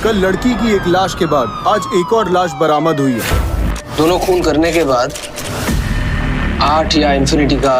कल लड़की की एक लाश के बाद आज एक और लाश बरामद हुई है। दोनों खून करने के बाद 8 या इन्फिनिटी का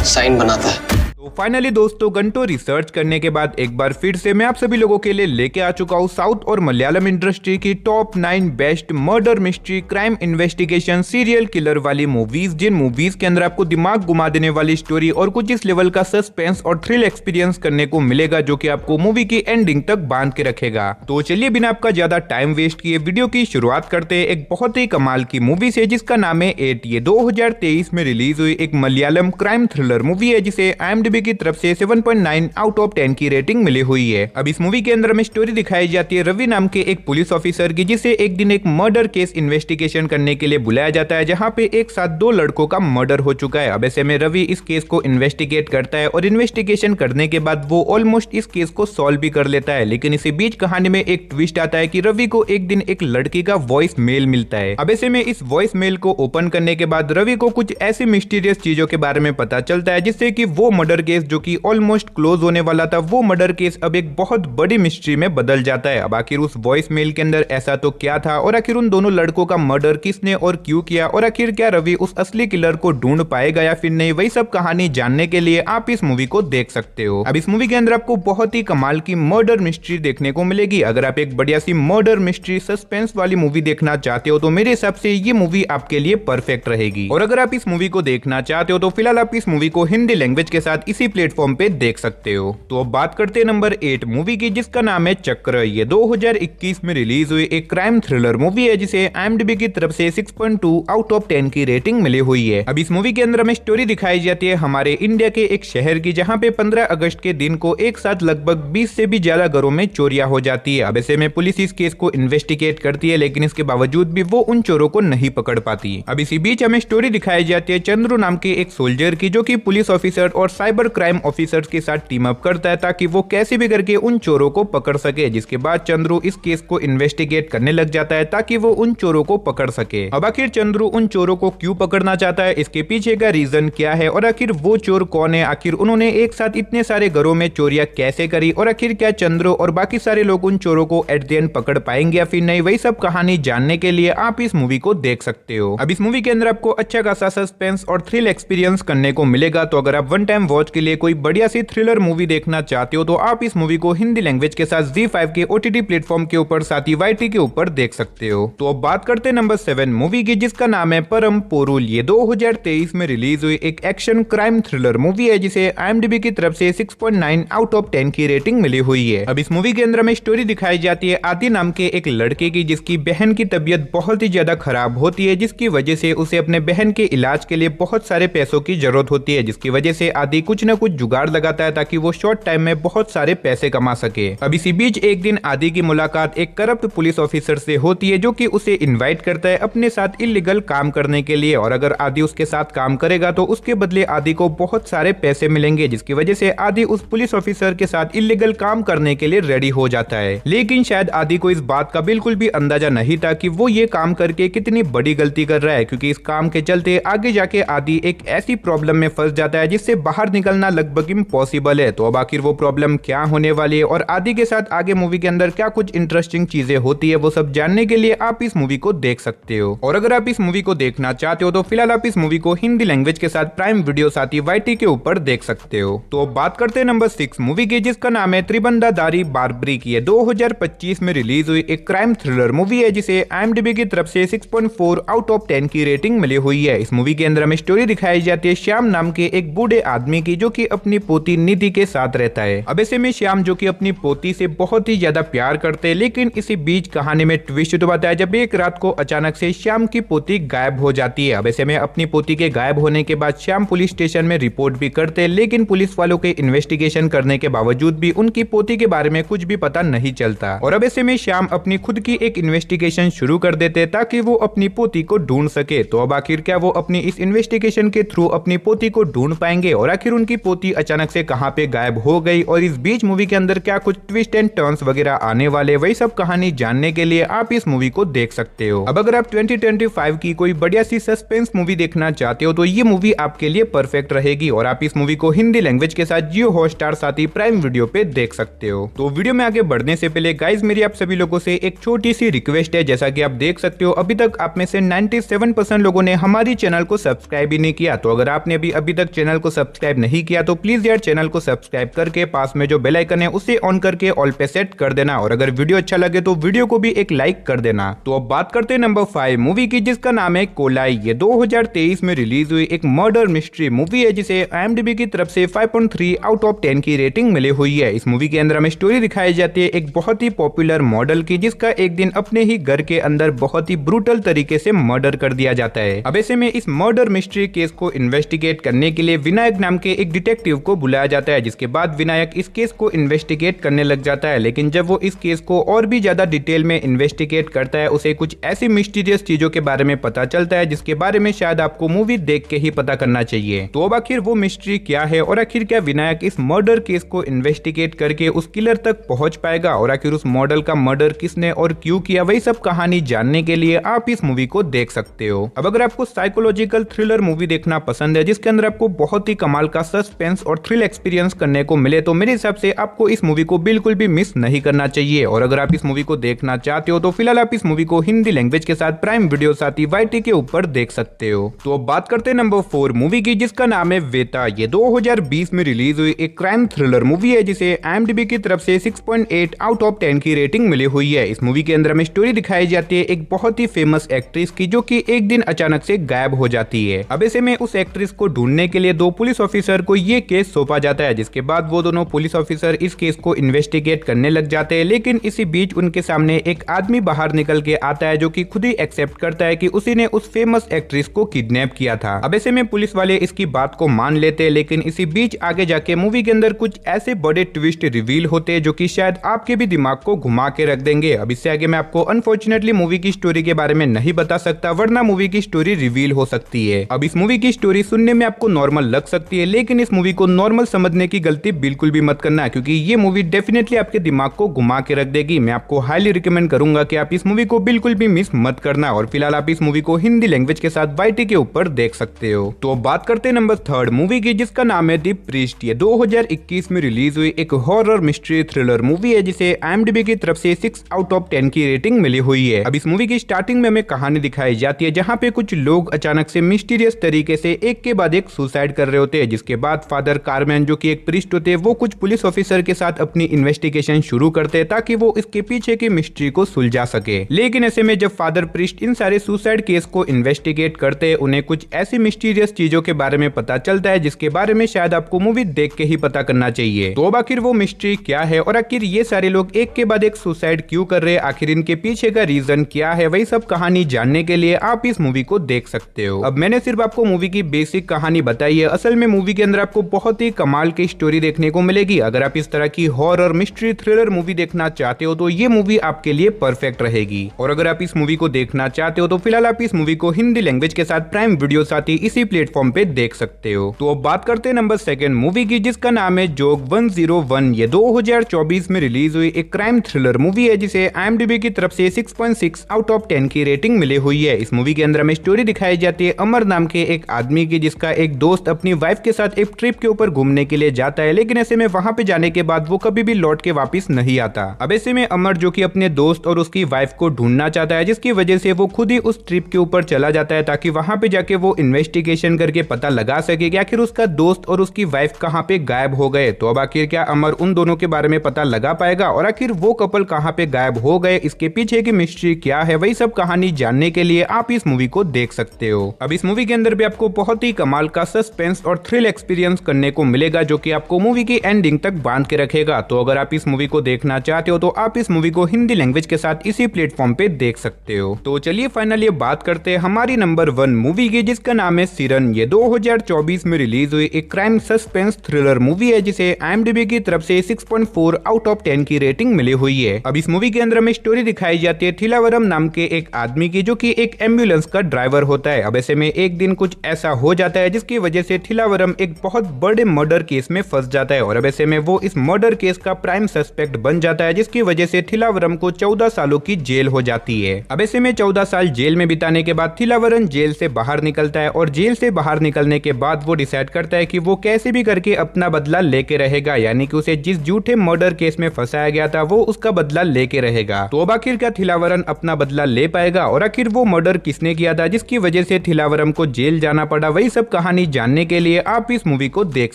साइन बनाता है। तो फाइनली दोस्तों, घंटों रिसर्च करने के बाद एक बार फिर से मैं आप सभी लोगों के लिए लेके आ चुका हूँ साउथ और मलयालम इंडस्ट्री की top 9 best murder mystery crime investigation serial killer वाली मूवीज, जिन मूवीज के अंदर आपको दिमाग घुमा देने वाली स्टोरी और कुछ इस लेवल का सस्पेंस और थ्रिल एक्सपीरियंस करने को मिलेगा, जो कि आपको मूवी की एंडिंग तक बांध के रखेगा। तो चलिए बिना आपका ज्यादा टाइम वेस्ट किए वीडियो की शुरुआत करते हैं एक बहुत ही कमाल की मूवी से, जिसका नाम है 8। ये 2023 में रिलीज हुई एक मलयालम क्राइम थ्रिलर मूवी है, जिसे IMDb की तरफ से 7.9 आउट ऑफ 10 की रेटिंग मिली हुई है। अब इस मूवी के अंदर हमें स्टोरी दिखाई जाती है रवि नाम के एक पुलिस ऑफिसर की, जिसे एक दिन एक मर्डर केस इन्वेस्टिगेशन करने के लिए बुलाया जाता है, जहां पे एक साथ 2 लड़कों का मर्डर हो चुका है। अब ऐसे में रवि इस केस को इन्वेस्टिगेट करता है और इन्वेस्टिगेशन करने के बाद वो ऑलमोस्ट इस केस को सॉल्व भी कर लेता है। लेकिन इसी बीच कहानी में एक ट्विस्ट आता है कि रवि को एक दिन एक लड़की का वॉइस मेल मिलता है। अब ऐसे में इस वॉइस मेल को ओपन करने के बाद रवि को कुछ ऐसी मिस्टीरियस चीजों के बारे में पता चलता है, जिससे कि वो मर्डर केस जो कि ऑलमोस्ट क्लोज होने वाला था, वो मर्डर केस अब एक बहुत बड़ी मिस्ट्री में बदल जाता है। अब आखिर उस वॉइस मेल के अंदर ऐसा तो क्या था, और आखिर उन दोनों लड़कों का मर्डर किसने और क्यों किया, और आखिर क्या रवि उस असली किलर को ढूंढ पाएगा या फिर नहीं, वही सब कहानी जानने के लिए आप इस मूवी को देख सकते हो। अब इस मूवी के अंदर आपको बहुत ही कमाल की मर्डर मिस्ट्री देखने को मिलेगी। अगर आप एक बढ़िया सी मर्डर मिस्ट्री सस्पेंस वाली मूवी देखना चाहते हो तो मेरे हिसाब से ये मूवी आपके लिए परफेक्ट रहेगी। और अगर आप इस मूवी को देखना चाहते हो तो फिलहाल आप इस मूवी को हिंदी लैंग्वेज के साथ इसी प्लेटफॉर्म पे देख सकते हो। तो अब बात करते हैं नंबर 8 मूवी की, जिसका नाम है चक्र। ये 2021 में रिलीज हुई एक क्राइम थ्रिलर मूवी है, जिसे IMDb की तरफ से 6.2 आउट ऑफ 10 की रेटिंग मिली हुई है। अब इस मूवी के अंदर हमें स्टोरी दिखाई जाती है हमारे इंडिया के एक शहर की, जहां पे 15 अगस्त के दिन को एक साथ लगभग 20 से भी ज्यादा घरों में चोरियां हो जाती है। अब ऐसे में पुलिस इस केस को इन्वेस्टिगेट करती है, लेकिन इसके बावजूद भी वो उन चोरों को नहीं पकड़ पाती। अब इसी बीच हमें स्टोरी दिखाई जाती है चंद्रू नाम के एक सोल्जर की, जो कि पुलिस ऑफिसर और साइबर क्राइम ऑफिसर्स के साथ टीम अप करता है ताकि वो कैसे भी करके उन चोरों को पकड़ सके। जिसके बाद चंद्रू इस केस को इन्वेस्टिगेट करने लग जाता है ताकि वो उन चोरों को पकड़ सके। अब आखिर चंद्रू उन चोरों को क्यों पकड़ना चाहता है, इसके पीछे का रीजन क्या है, और आखिर वो चोर कौन है, आखिर उन्होंने एक साथ इतने सारे घरों में चोरियां कैसे करी, और आखिर क्या चंद्रू और बाकी सारे लोग उन चोरों को एट द एंड पकड़ पाएंगे या फिर नहीं, वही सब कहानी जानने के लिए आप इस मूवी को देख सकते हो। अब इस मूवी के अंदर आपको अच्छा खासा सस्पेंस और थ्रिल एक्सपीरियंस करने को मिलेगा। तो अगर आप वन टाइम वॉच के लिए कोई बढ़िया सी थ्रिलर मूवी देखना चाहते हो तो आप इस मूवी को हिंदी लैंग्वेज के साथ ZEE5 के OTT प्लेटफॉर्म के ऊपर साथ ही YT के ऊपर देख सकते हो। तो अब बात करते हैं नंबर 7 मूवी की, जिसका नाम है परम पोरुल। ये 2023 में रिलीज हुई एक एक्शन क्राइम थ्रिलर मूवी है, जिसे IMDb की तरफ से 6.9 आउट ऑफ 10 की रेटिंग मिली हुई है। अब इस मूवी के अंदर हमें स्टोरी दिखाई जाती है आदि नाम के एक लड़के की, जिसकी बहन की तबीयत बहुत ही ज्यादा खराब होती है, जिसकी वजह से उसे अपने बहन के इलाज के लिए बहुत सारे पैसों की जरूरत होती है। जिसकी वजह से आदि कुछ न कुछ जुगाड़ लगाता है ताकि वो शॉर्ट टाइम में बहुत सारे पैसे कमा सके। अब इसी बीच एक दिन आदि की मुलाकात एक करप्ट पुलिस ऑफिसर से होती है, जो कि उसे इनवाइट करता है अपने साथ इलीगल काम करने के लिए, और अगर आदि उसके साथ काम करेगा तो उसके बदले आदि को बहुत सारे पैसे मिलेंगे। जिसकी वजह से आदि उस पुलिस ऑफिसर के साथ इलीगल काम करने के लिए रेडी हो जाता है। लेकिन शायद आदि को इस बात का बिल्कुल भी अंदाजा नहीं था कि वो ये काम करके कितनी बड़ी गलती कर रहा है, क्योंकि इस काम के चलते आगे जाके आदि एक ऐसी प्रॉब्लम में फंस जाता है जिससे बाहर निकलना लगभग इम्पॉसिबल है। तो अब आखिर वो प्रॉब्लम क्या होने वाली है और आदि के साथ आगे मूवी के अंदर क्या कुछ इंटरेस्टिंग चीजें होती है, वो सब जानने के लिए आप इस मूवी को देख सकते हो। और अगर आप इस मूवी को देखना चाहते हो तो फिलहाल आप इस मूवी को हिंदी लैंग्वेज के साथ प्राइम वीडियो साथ ही YT के ऊपर देख सकते हो। तो अब बात करते हैं नंबर 6 मूवी की, जिसका नाम है त्रिबंधाधारी बार्बरी की। 2025 में रिलीज हुई एक क्राइम थ्रिलर मूवी है, जिसे IMDb की तरफ से 6.4 आउट ऑफ 10 की रेटिंग मिली हुई है। इस मूवी के अंदर हमें स्टोरी दिखाई जाती है श्याम नाम के एक बूढ़े आदमी की, जो कि अपनी पोती निधि के साथ रहता है। अब ऐसे में श्याम जो कि अपनी पोती से बहुत ही ज्यादा प्यार करते हैं, लेकिन इसी बीच कहानी में ट्विस्ट तो आता है जब एक रात को अचानक से श्याम की पोती गायब हो जाती है। अब ऐसे में अपनी पोती के गायब होने के बाद श्याम पुलिस स्टेशन में रिपोर्ट भी करते हैं, लेकिन पुलिस वालों के इन्वेस्टिगेशन करने के बावजूद भी उनकी पोती के बारे में कुछ भी पता नहीं चलता। और अब ऐसे में श्याम अपनी खुद की एक इन्वेस्टिगेशन शुरू कर देते ताकि वो अपनी पोती को ढूंढ सके। तो अब आखिर क्या वो अपनी इस इन्वेस्टिगेशन के थ्रू अपनी पोती को ढूंढ पाएंगे और आखिर उनकी की पोती अचानक से कहां पे गायब हो गई और इस बीच मूवी के अंदर क्या कुछ ट्विस्ट एंड टर्न्स वगैरह आने वाले, वही सब कहानी जानने के लिए आप इस मूवी को देख सकते हो। अब अगर आप 2025 की कोई बढ़िया सी सस्पेंस मूवी देखना चाहते हो तो ये मूवी आपके लिए परफेक्ट रहेगी और आप इस मूवी को हिंदी लैंग्वेज के साथ जियो हॉटस्टार साथ ही प्राइम वीडियो पे देख सकते हो। तो वीडियो में आगे बढ़ने से पहले गाइज मेरी आप सभी लोगों से एक छोटी सी रिक्वेस्ट है। जैसा कि आप देख सकते हो अभी तक आप में से 97% लोगों ने हमारी चैनल को सब्सक्राइब ही नहीं किया। तो अगर आपने अभी तक चैनल को सब्सक्राइब नहीं किया तो प्लीज यार चैनल को सब्सक्राइब करके पास में जो बेल आइकन है उसे ऑन करके ऑल पे सेट कर देना और अगर वीडियो अच्छा लगे तो वीडियो को भी एक लाइक कर देना। तो अब बात करते हैं नंबर 5 मूवी की, जिसका नाम है कोलाई। ये 2023 में रिलीज हुई एक मर्डर मिस्ट्री मूवी है जिसे IMDb की तरफ से 5.3 आउट ऑफ 10 की रेटिंग मिली हुई है। इस मूवी के अंदर हमें स्टोरी दिखाई जाती है एक बहुत ही पॉपुलर मॉडल की, जिसका एक दिन अपने ही घर के अंदर बहुत ही ब्रूटल तरीके से मर्डर कर दिया जाता है। अब ऐसे में इस मर्डर मिस्ट्री केस को इन्वेस्टिगेट करने के लिए विनायक नाम के एक डिटेक्टिव को बुलाया जाता है, जिसके बाद विनायक इस केस को इन्वेस्टिगेट करने लग जाता है। लेकिन जब वो इस केस को और भी ज्यादा डिटेल में इन्वेस्टिगेट करता है उसे कुछ ऐसी मिस्टीरियस चीजों के बारे में पता चलता है जिसके बारे में शायद आपको मूवी देख के ही पता करना चाहिए। तो अब आखिर वो मिस्ट्री क्या है और आखिर क्या विनायक इस मर्डर केस को इन्वेस्टिगेट करके उस किलर तक पहुंच पाएगा और आखिर उस मॉडल का मर्डर किसने और क्यों किया, वही सब कहानी जानने के लिए आप इस मूवी को देख सकते हो। अब अगर आपको साइकोलॉजिकल थ्रिलर मूवी देखना पसंद है जिसके अंदर आपको बहुत ही कमाल का सस्पेंस और थ्रिल एक्सपीरियंस करने को मिले तो मेरे हिसाब से आपको इस मूवी को बिल्कुल भी मिस नहीं करना चाहिए। और अगर आप इस मूवी को देखना चाहते हो तो फिलहाल आप इस मूवी को हिंदी लैंग्वेज के साथ प्राइम वीडियो साथ ही YT के ऊपर देख सकते हो। तो अब बात करते हैं नंबर 4 मूवी की, जिसका नाम है वेता। ये 2020 में रिलीज हुई एक क्राइम थ्रिलर मूवी है जिसे IMDb की तरफ से 6.8 आउट ऑफ 10 की रेटिंग मिली हुई है। इस मूवी के अंदर हमें स्टोरी दिखाई जाती है एक बहुत ही फेमस एक्ट्रेस की, जो कि एक दिन अचानक से गायब हो जाती है। अब ऐसे में उस एक्ट्रेस को ढूंढने के लिए 2 पुलिस ऑफिसर को ये केस सौंपा जाता है, जिसके बाद वो दोनों पुलिस ऑफिसर इस केस को इन्वेस्टिगेट करने लग जाते हैं। लेकिन इसी बीच उनके सामने एक आदमी बाहर निकल के आता है जो कि खुद ही एक्सेप्ट करता है कि उसी ने उस फेमस एक्ट्रेस को किडनैप किया था। अब ऐसे में पुलिस वाले इसकी बात को मान लेते हैं, लेकिन इसी बीच आगे जाके मूवी के अंदर कुछ ऐसे बड़े ट्विस्ट रिवील होते हैं जो कि शायद आपके भी दिमाग को घुमा के रख देंगे। अब इससे आगे मैं आपको अनफॉर्चुनेटली मूवी की स्टोरी के बारे में नहीं बता सकता, वरना मूवी की स्टोरी रिवील हो सकती है। अब इस मूवी की स्टोरी सुनने में आपको नॉर्मल लग सकती है, लेकिन इस मूवी को नॉर्मल समझने की गलती बिल्कुल भी मत करना, क्योंकि ये मूवी डेफिनेटली आपके दिमाग को घुमा के रख देगी। मैं आपको हाईली रिकमेंड करूंगा कि आप इस मूवी को बिल्कुल भी मिस मत करना और फिलहाल आप इस मूवी को हिंदी लैंग्वेज के साथ YT के ऊपर देख सकते हो। तो बात करते हैं नंबर 3 मूवी की, जिसका नाम है द प्रीस्ट। ये 2021 में रिलीज हुई एक हॉरर मिस्ट्री थ्रिलर मूवी है जिसे IMDb की तरफ से 6 आउट ऑफ 10 की रेटिंग मिली हुई है। अब इस मूवी की स्टार्टिंग में हमें कहानी दिखाई जाती है जहां पे कुछ लोग अचानक से मिस्टीरियस तरीके से एक के बाद एक सुसाइड कर रहे होते हैं, जिसके बाद फादर कार्मेन जो कि एक प्रीस्ट होते हैं वो कुछ पुलिस ऑफिसर के साथ अपनी इन्वेस्टिगेशन शुरू करते हैं ताकि वो इसके पीछे की मिस्ट्री को सुलझा सके। लेकिन ऐसे में जब फादर प्रीस्ट इन सारे सुसाइड केस को इन्वेस्टिगेट करते हैं उन्हें कुछ ऐसी मिस्टीरियस चीजों के बारे में पता चलता है जिसके बारे में शायद आपको मूवी देख के ही पता करना चाहिए। तो अब आखिर वो मिस्ट्री क्या है और आखिर ये सारे लोग एक के बाद एक सुसाइड क्यों कर रहे हैं, आखिर इनके पीछे का रीजन क्या है, वही सब कहानी जानने के लिए आप इस मूवी को देख सकते हो। अब मैंने सिर्फ आपको मूवी की बेसिक कहानी बताई है, असल में मूवी के अंदर आपको बहुत ही कमाल की स्टोरी देखने को मिलेगी। अगर आप इस तरह की हॉरर मिस्ट्री थ्रिलर मूवी देखना चाहते हो तो ये मूवी आपके लिए परफेक्ट रहेगी। और अगर आप इस मूवी को देखना चाहते हो तो फिलहाल आप इस मूवी को हिंदी लैंग्वेज के साथ प्राइम वीडियो साथ ही इसी प्लेटफॉर्म पे देख सकते हो। तो अब बात करते हैं नंबर 2 मूवी की, जिसका नाम है जोग 101। ये 2024 में रिलीज हुई एक क्राइम थ्रिलर मूवी है जिसे IMDb की तरफ से 6.6 आउट ऑफ 10 की रेटिंग मिली हुई है। इस मूवी के अंदर हमें स्टोरी दिखाई जाती है अमर नाम के एक आदमी की, जिसका एक दोस्त अपनी वाइफ के साथ एक ट्रिप के ऊपर घूमने के लिए जाता है, लेकिन ऐसे में वहां पे जाने के बाद वो कभी भी लौट के वापस नहीं आता। अब ऐसे में अमर जो कि अपने दोस्त और उसकी वाइफ को ढूंढना चाहता है, जिसकी वजह से वो खुद ही उस ट्रिप के ऊपर चला जाता है ताकि वहां पे जाके वो इन्वेस्टिगेशन करके पता लगा सके कि आखिर उसका दोस्त और उसकी वाइफ कहां पे गायब हो गए। तो अब आखिर क्या अमर उन दोनों के बारे में पता लगा पाएगा और आखिर वो कपल कहां पे गायब हो गए, इसके पीछे की मिस्ट्री क्या है, वही सब कहानी जानने के लिए आप इस मूवी को देख सकते हो। अब इस मूवी के अंदर भी आपको बहुत ही कमाल का सस्पेंस और थ्रिल एक्सपीरियंस करने को मिलेगा जो कि आपको मूवी की एंडिंग तक बांध के रखेगा। तो अगर आप इस मूवी को देखना चाहते हो तो आप इस मूवी को हिंदी लैंग्वेज के साथ इसी प्लेटफॉर्म पे देख सकते हो। तो चलिए फाइनली बात करते हैं हमारी नंबर 1 मूवी की, जिसका नाम है सिरन। ये 2024 में रिलीज हुई एक क्राइम सस्पेंस थ्रिलर मूवी है जिसे IMDb की तरफ से 6.4 आउट ऑफ 10 की रेटिंग मिली हुई है। अब इस मूवी के अंदर हमें स्टोरी दिखाई जाती है थिलावरम नाम के एक आदमी की, जो कि एक एम्बुलेंस का ड्राइवर होता है। अब ऐसे में एक दिन कुछ ऐसा हो जाता है जिसकी वजह से थिलावरम एक बहुत बड़े मर्डर केस में फंस जाता है और अब ऐसे में वो इस मर्डर केस का प्राइम सस्पेक्ट बन जाता है, जिसकी वजह से थिलावरम को 14 सालों की जेल हो जाती है। अब ऐसे में 14 साल जेल में बिताने के बाद थिलावरम जेल से बाहर निकलता है और जेल से बाहर निकलने के बाद वो डिसाइड करता है कि वो कैसे भी करके अपना बदला लेके रहेगा, यानी कि उसे जिस झूठे मर्डर केस में फंसाया गया था वो उसका बदला लेके रहेगा। तो अब आखिर क्या थिलावरम अपना बदला ले पाएगा और आखिर वो मर्डर किसने किया था जिसकी वजह से थिलावरम को जेल जाना पड़ा, वही सब कहानी जानने के लिए आप इस मूवी को देख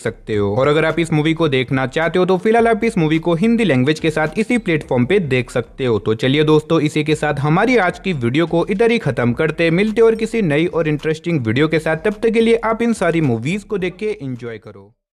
सकते हो। और अगर आप इस मूवी को देखना चाहते हो तो फिलहाल आप इस मूवी को हिंदी लैंग्वेज के साथ इसी प्लेटफॉर्म पे देख सकते हो। तो चलिए दोस्तों, इसी के साथ हमारी आज की वीडियो को इधर ही खत्म करते, मिलते और किसी नई और इंटरेस्टिंग वीडियो के साथ। तब तक के लिए आप इन सारी मूवीज को देख के एंजॉय करो।